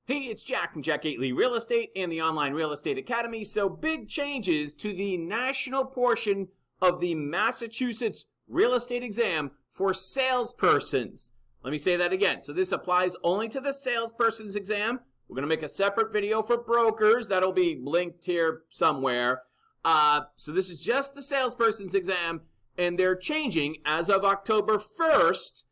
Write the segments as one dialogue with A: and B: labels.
A: Hey, it's Jack from Jack Gately Real Estate and the Online Real Estate Academy. So big changes to the national portion of the Massachusetts real estate exam for salespersons. Let me say that again. So this applies only to the salesperson's exam. We're going to make a separate video for brokers. That'll be linked here somewhere. So this is just the salesperson's exam, and they're changing as of October 1st.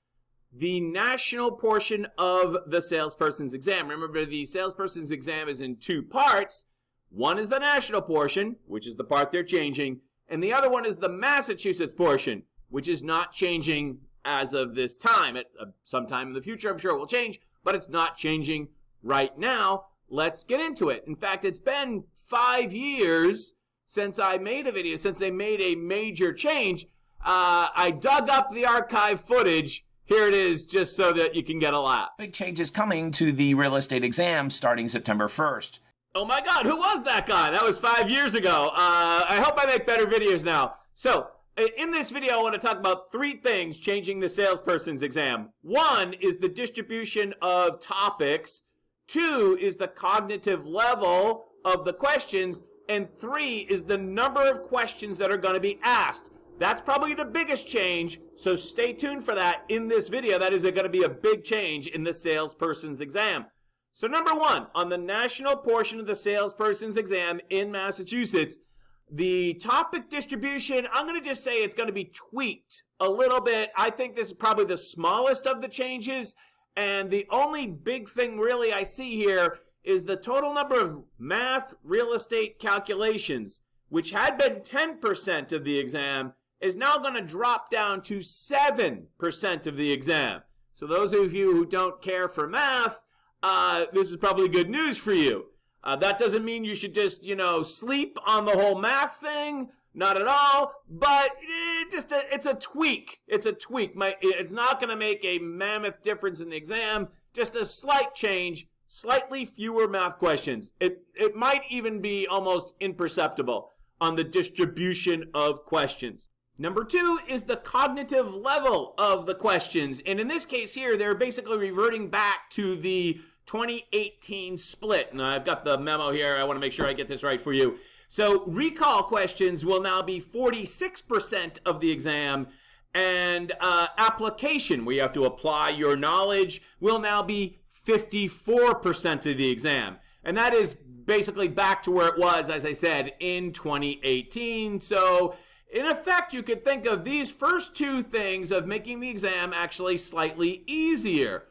A: The national portion of the salesperson's exam. Remember, the salesperson's exam is in two parts. One is the national portion, which is the part they're changing, and the other one is the Massachusetts portion, which is not changing as of this time. At sometime in the future, I'm sure it will change, but it's not changing right now. Let's get into it. In fact, it's been 5 years since I made a video, since they made a major change. I dug up the archive footage. Here it is, just so that you can get a laugh.
B: Big changes coming to the real estate exam starting September 1st.
A: Oh my God, who was that guy? That was 5 years ago. I hope I make better videos now. So, in this video, I want to talk about 3 things changing the salesperson's exam. 1 is the distribution of topics. 2 is the cognitive level of the questions. And 3 is the number of questions that are going to be asked. That's probably the biggest change, so stay tuned for that in this video. That is going to be a big change in the salesperson's exam. So number 1, on the national portion of the salesperson's exam in Massachusetts, the topic distribution, I'm going to just say it's going to be tweaked a little bit. I think this is probably the smallest of the changes, and the only big thing really I see here is the total number of math real estate calculations, which had been 10% of the exam, is now going to drop down to 7% of the exam. So those of you who don't care for math, this is probably good news for you. That doesn't mean you should just, sleep on the whole math thing. Not at all. But it's a tweak. It's a tweak. It's not going to make a mammoth difference in the exam. Just a slight change. Slightly fewer math questions. It might even be almost imperceptible on the distribution of questions. Number 2 is the cognitive level of the questions. And in this case here, they're basically reverting back to the 2018 split. And I've got the memo here. I want to make sure I get this right for you. So recall questions will now be 46% of the exam. And application, where you have to apply your knowledge, will now be 54% of the exam. And that is basically back to where it was, as I said, in 2018. So in effect, you could think of these first 2 things of making the exam actually slightly easier.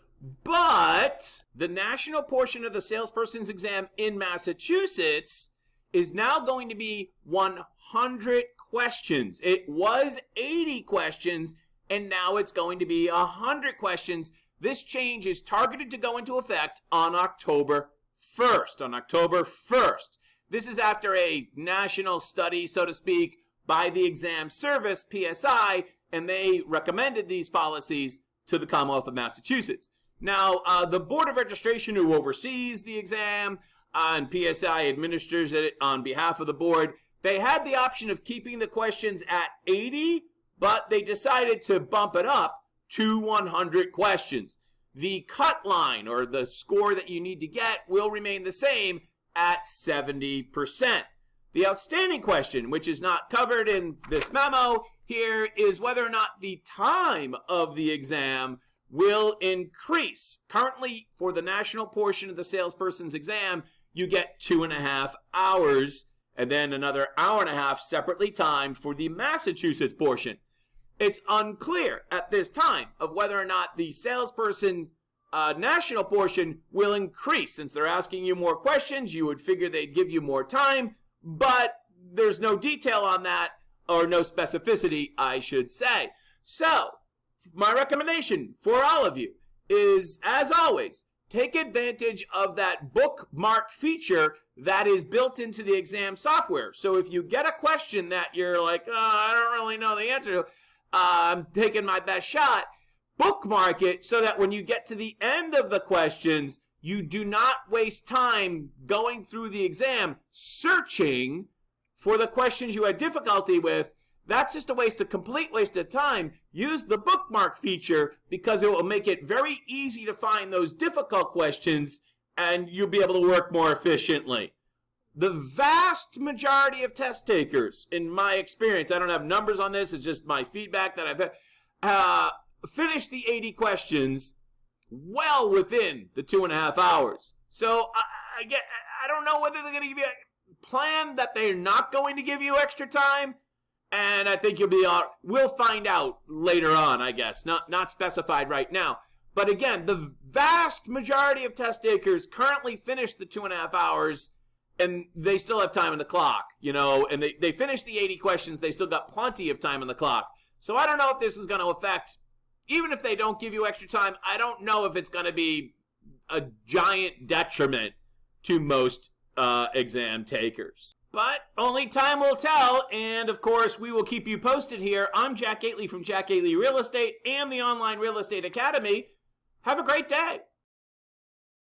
A: But the national portion of the salesperson's exam in Massachusetts is now going to be 100 questions. It was 80 questions, and now it's going to be 100 questions. This change is targeted to go into effect on October 1st. On October 1st. This is after a national study, so to speak, by the exam service, PSI, and they recommended these policies to the Commonwealth of Massachusetts. Now, the Board of Registration, who oversees the exam, and PSI administers it on behalf of the board, they had the option of keeping the questions at 80, but they decided to bump it up to 100 questions. The cut line, or the score that you need to get, will remain the same at 70%. The outstanding question, which is not covered in this memo here, is whether or not the time of the exam will increase. Currently, for the national portion of the salesperson's exam, you get 2.5 hours, and then another hour and a half separately timed for the Massachusetts portion. It's unclear at this time of whether or not the salesperson national portion will increase. Since they're asking you more questions, you would figure they'd give you more time, but there's no detail on that, or no specificity, I should say. So, my recommendation for all of you is, as always, take advantage of that bookmark feature that is built into the exam software. So if you get a question that you're like, I don't really know the answer to, I'm taking my best shot, bookmark it so that when you get to the end of the questions, you do not waste time going through the exam searching for the questions you had difficulty with. That's just a complete waste of time. Use the bookmark feature because it will make it very easy to find those difficult questions and you'll be able to work more efficiently. The vast majority of test takers, in my experience, I don't have numbers on this, it's just my feedback that I've had, finish the 80 questions well within the 2.5 hours. So I don't know whether they're going to give you a plan that they're not going to give you extra time, and I think we'll find out later on, I guess, not specified right now. But again, the vast majority of test takers currently finish the 2.5 hours, and they still have time on the clock, and they finished the 80 questions, they still got plenty of time on the clock. So I don't know if this is going to affect, even if they don't give you extra time, I don't know if it's going to be a giant detriment to most exam takers. But only time will tell, and of course we will keep you posted here. I'm Jack Gately from Jack Gately Real Estate and the Online Real Estate Academy. Have a great day.